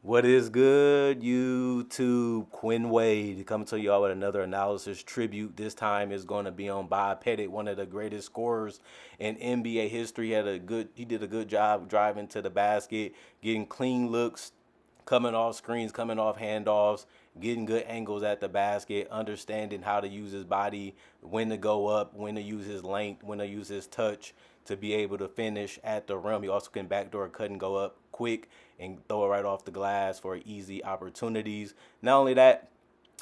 What is good, YouTube? Quinn Wade coming to y'all with another analysis tribute. This time is going to be on Bob Pettit, one of the greatest scorers in NBA history. He did a good job driving to the basket, getting clean looks, coming off screens, coming off handoffs, getting good angles at the basket, understanding how to use his body, when to go up, when to use his length, when to use his touch to be able to finish at the rim. He also can backdoor cut and go up quick and throw it right off the glass for easy opportunities. Not only that,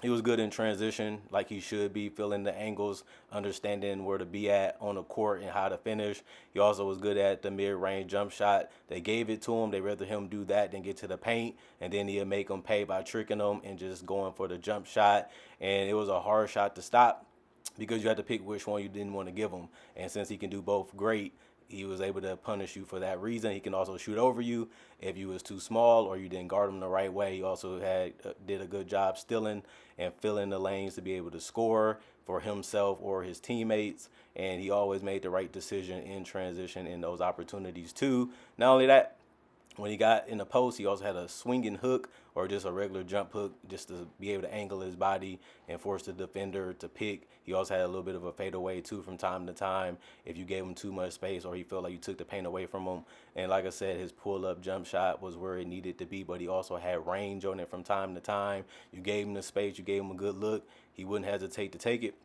he was good in transition, like he should be, filling the angles, understanding where to be at on the court and how to finish. He also was good at the mid-range jump shot. They gave it to him. They rather him do that than get to the paint, and then he'll make them pay by tricking them and just going for the jump shot. And it was a hard shot to stop because you had to pick which one you didn't want to give him. And since he can do both great, he was able to punish you for that reason. He can also shoot over you if you was too small or you didn't guard him the right way. He also did a good job stealing and filling the lanes to be able to score for himself or his teammates. And he always made the right decision in transition in those opportunities too. Not only that, when he got in the post, he also had a swinging hook or just a regular jump hook just to be able to angle his body and force the defender to pick. He also had a little bit of a fadeaway too from time to time if you gave him too much space or he felt like you took the paint away from him. And like I said, his pull-up jump shot was where it needed to be, but he also had range on it from time to time. You gave him the space, you gave him a good look, he wouldn't hesitate to take it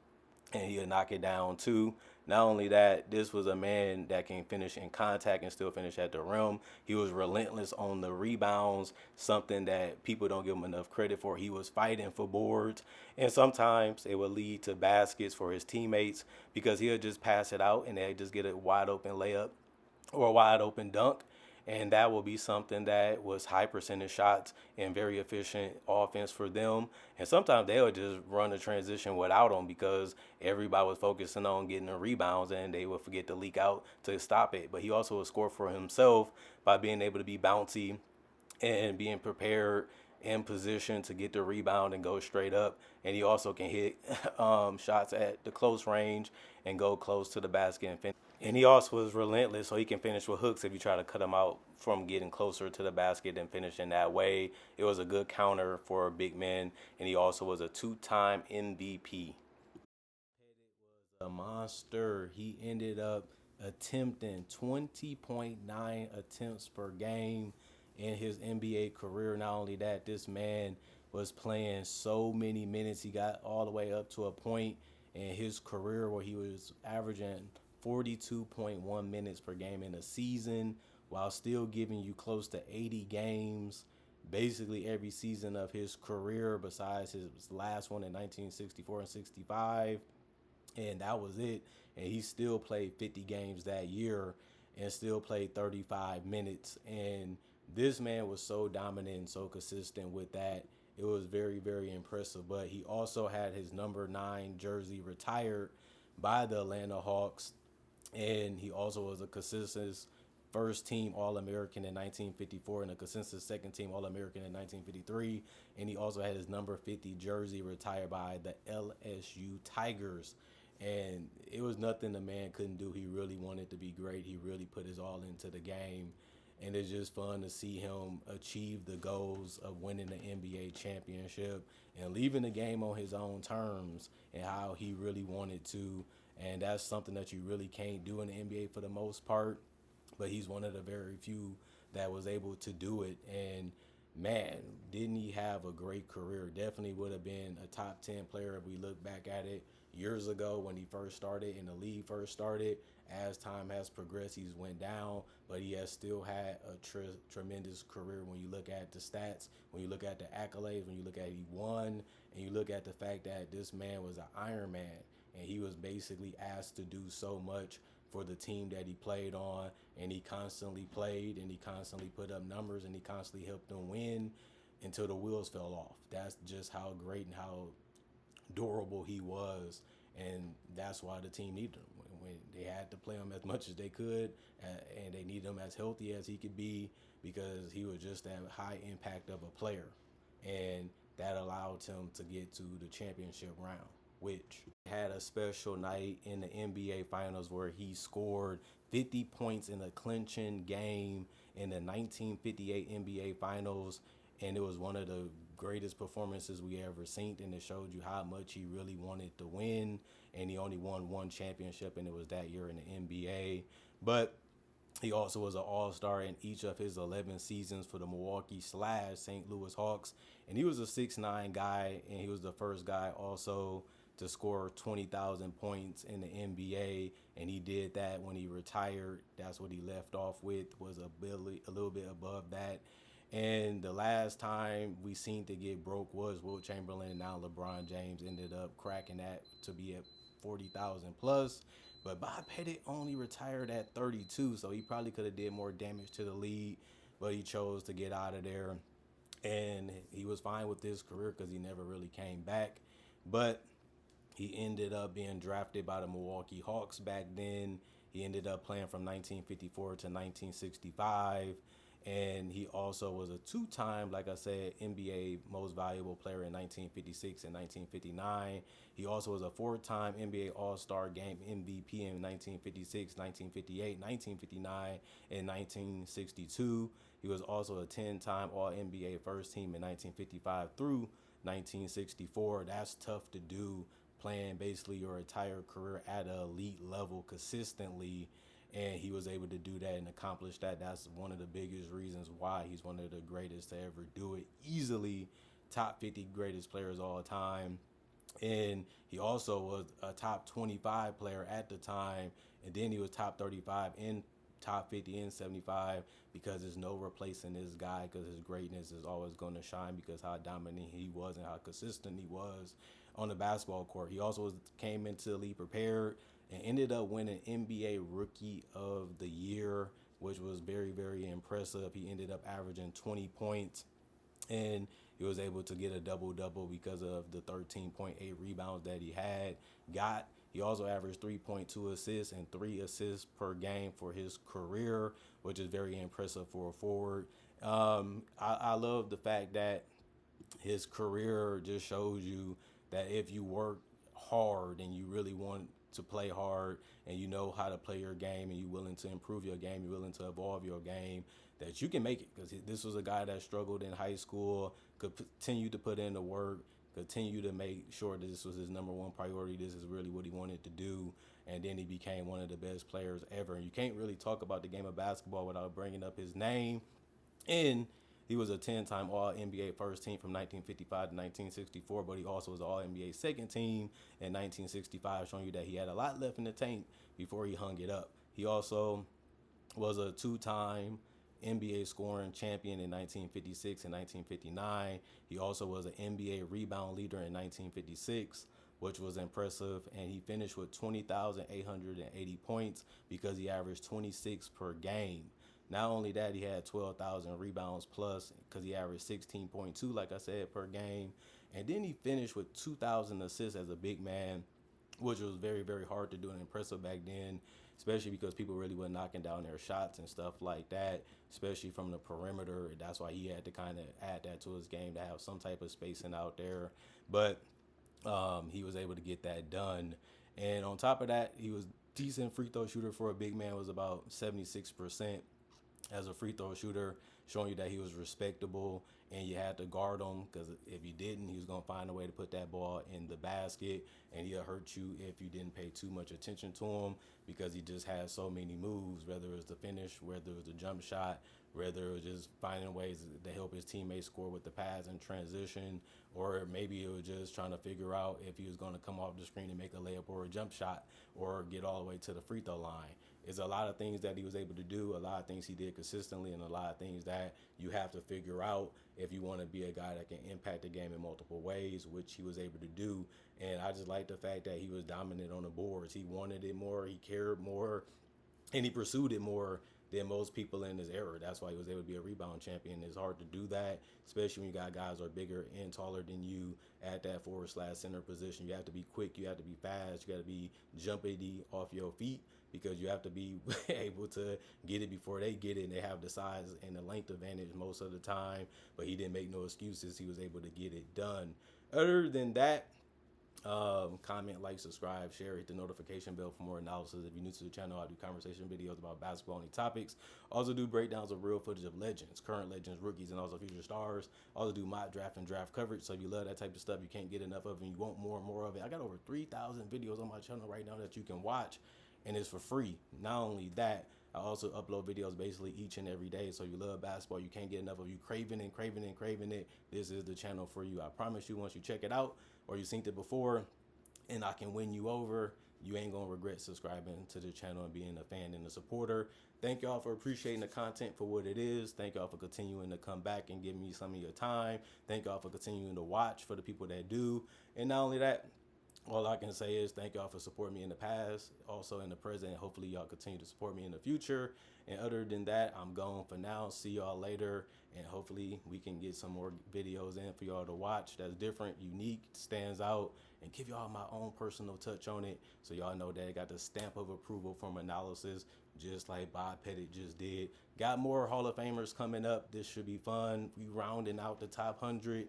and he'll knock it down too. Not only that, this was a man that can finish in contact and still finish at the rim. He was relentless on the rebounds, something that people don't give him enough credit for. He was fighting for boards, and sometimes it would lead to baskets for his teammates because he'll just pass it out and they just get a wide open layup or a wide open dunk. And that will be something that was high percentage shots and very efficient offense for them. And sometimes they'll just run the transition without him because everybody was focusing on getting the rebounds and they would forget to leak out to stop it. But he also would score for himself by being able to be bouncy and being prepared in position to get the rebound and go straight up. And he also can hit shots at the close range and go close to the basket and finish. And he also was relentless, so he can finish with hooks if you try to cut him out from getting closer to the basket and finishing that way. It was a good counter for a big man, and he also was a two-time MVP. A monster. He ended up attempting 20.9 attempts per game in his NBA career. Not only that, this man was playing so many minutes. He got all the way up to a point in his career where he was averaging 42.1 minutes per game in a season while still giving you close to 80 games basically every season of his career besides his last one in 1964 and 65, and that was it. And he still played 50 games that year and still played 35 minutes. And this man was so dominant and so consistent with that. It was very, very impressive. But he also had his number 9 jersey retired by the Atlanta Hawks. And he also was a consistent first team All American in 1954 and a consensus second team All American in 1953. And he also had his number 50 jersey retired by the LSU Tigers. And it was nothing the man couldn't do. He really wanted to be great. He really put his all into the game. And it's just fun to see him achieve the goals of winning the NBA championship and leaving the game on his own terms and how he really wanted to. And that's something that you really can't do in the NBA for the most part. But he's one of the very few that was able to do it. And man, didn't he have a great career? Definitely would have been a top 10 player if we look back at it years ago when he first started and the league first started. As time has progressed, he's went down, but he has still had a tremendous career when you look at the stats, when you look at the accolades, when you look at he won, and you look at the fact that this man was an Iron Man, and he was basically asked to do so much for the team that he played on, and he constantly played, and he constantly put up numbers, and he constantly helped them win until the wheels fell off. That's just how great and how durable he was, and that's why the team needed him. When they had to play him as much as they could, and they needed him as healthy as he could be because he was just that high impact of a player, and that allowed him to get to the championship round, which had a special night in the NBA Finals where he scored 50 points in a clinching game in the 1958 NBA Finals. and it was one of the greatest performances we ever seen, and it showed you how much he really wanted to win. And he only won one championship, and it was that year in the NBA. But he also was an all-star in each of his 11 seasons for the Milwaukee/St. Louis Hawks. And he was a 6'9" guy, and he was the first guy also to score 20,000 points in the NBA. And he did that when he retired. That's what he left off with, was a little bit above that. And the last time we seen to get broke was Wilt Chamberlain, and now LeBron James ended up cracking that to be at 40,000 plus. But Bob Pettit only retired at 32, so he probably could have did more damage to the league, but he chose to get out of there. And he was fine with his career because he never really came back. But he ended up being drafted by the Milwaukee Hawks back then. He ended up playing from 1954 to 1965. And he also was a two-time, like I said, NBA Most Valuable Player in 1956 and 1959. He also was a four-time NBA All-Star Game MVP in 1956, 1958, 1959, and 1962. He was also a 10-time All-NBA First Team in 1955 through 1964. That's tough to do, playing basically your entire career at an elite level consistently, and he was able to do that and accomplish that. That's one of the biggest reasons why he's one of the greatest to ever do it. Easily top 50 greatest players all time. And he also was a top 25 player at the time, and then he was top 35 in top 50 and 75, because there's no replacing this guy, because his greatness is always going to shine because how dominant he was and how consistent he was on the basketball court. He also came into the league prepared and ended up winning NBA Rookie of the Year, which was very, very impressive. He ended up averaging 20 points, and he was able to get a double-double because of the 13.8 rebounds that he got. He also averaged 3.2 assists and 3 assists per game for his career, which is very impressive for a forward. I love the fact that his career just shows you that if you work hard and you really want to play hard and you know how to play your game and you're willing to improve your game, you're willing to evolve your game, that you can make it. Because this was a guy that struggled in high school, could continue to put in the work, continue to make sure that this was his number one priority. This is really what he wanted to do. And then he became one of the best players ever. And you can't really talk about the game of basketball without bringing up his name. And he was a 10-time All-NBA First Team from 1955 to 1964, but he also was an All-NBA Second Team in 1965, showing you that he had a lot left in the tank before he hung it up. He also was a two-time NBA scoring champion in 1956 and 1959. He also was an NBA rebound leader in 1956, which was impressive, and he finished with 20,880 points because he averaged 26 per game. Not only that, he had 12,000 rebounds plus because he averaged 16.2, like I said, per game. And then he finished with 2,000 assists as a big man, which was very, very hard to do and impressive back then, especially because people really were knocking down their shots and stuff like that, especially from the perimeter. That's why he had to kind of add that to his game to have some type of spacing out there. But he was able to get that done. And on top of that, he was decent free throw shooter for a big man, was about 76% as a free throw shooter, showing you that he was respectable, and you had to guard him because if you didn't, he was going to find a way to put that ball in the basket, and he'll hurt you if you didn't pay too much attention to him because he just had so many moves, whether it was the finish, whether it was the jump shot, whether it was just finding ways to help his teammates score with the pass and transition, or maybe it was just trying to figure out if he was going to come off the screen and make a layup or a jump shot or get all the way to the free throw line. It's a lot of things that he was able to do, a lot of things he did consistently, and a lot of things that you have to figure out if you want to be a guy that can impact the game in multiple ways, which he was able to do. And I just like the fact that he was dominant on the boards. He wanted it more, he cared more, and he pursued it more than most people in his era. That's why he was able to be a rebound champion. It's hard to do that, especially when you got guys who are bigger and taller than you at that forward/center position. You have to be quick, you have to be fast, you got to be jumpy off your feet because you have to be able to get it before they get it, and they have the size and the length advantage most of the time. But he didn't make no excuses. He was able to get it done. Other than that, Comment, like, subscribe, share, hit the notification bell for more analysis. If you're new to the channel, I do conversation videos about basketball only topics. Also do breakdowns of real footage of legends, current legends, rookies, and also future stars. Also do mock draft and draft coverage. So if you love that type of stuff, you can't get enough of it, and you want more and more of it. I got over 3,000 videos on my channel right now that you can watch, and it's for free. Not only that, I also upload videos basically each and every day. So if you love basketball, you can't get enough of you craving and craving and craving it. This is the channel for you. I promise you, once you check it out or you synced it before and I can win you over, you ain't gonna regret subscribing to the channel and being a fan and a supporter. Thank y'all for appreciating the content for what it is. Thank y'all for continuing to come back and give me some of your time. Thank y'all for continuing to watch for the people that do. And not only that, all I can say is thank y'all for supporting me in the past, also in the present. Hopefully y'all continue to support me in the future. And other than that, I'm gone for now. See y'all later. And hopefully we can get some more videos in for y'all to watch that's different, unique, stands out, and give y'all my own personal touch on it. So y'all know that it got the stamp of approval from analysis, just like Bob Pettit just did. Got more Hall of Famers coming up. This should be fun. We rounding out the top 100.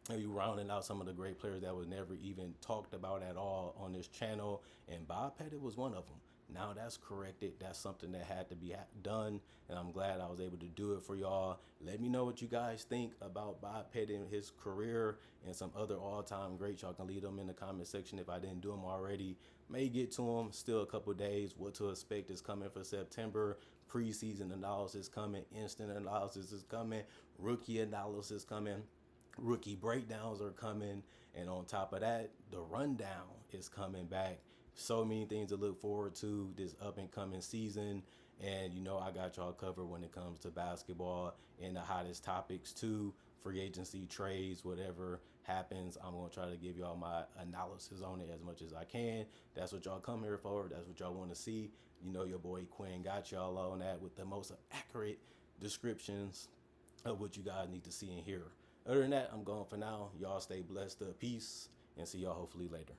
Maybe rounding out some of the great players that was never even talked about at all on this channel, and Bob Pettit was one of them. Now that's corrected. That's something that had to be done, and I'm glad I was able to do it for y'all. Let me know what you guys think about Bob Pettit and his career and some other all-time greats. Y'all can leave them in the comment section if I didn't do them already. May get to them. Still a couple days. What to expect is coming for September. Preseason analysis coming. Instant analysis is coming. Rookie analysis coming. Rookie breakdowns are coming, and on top of that, the rundown is coming back. So many things to look forward to this up and coming season, and you know I got y'all covered when it comes to basketball and the hottest topics too. Free agency, trades, whatever happens, I'm gonna try to give y'all my analysis on it as much as I can. That's what y'all come here for. That's what y'all want to see. You know your boy Quinn got y'all on that with the most accurate descriptions of what you guys need to see and hear. Other than that, I'm going for now. Y'all stay blessed. Peace, and see y'all hopefully later.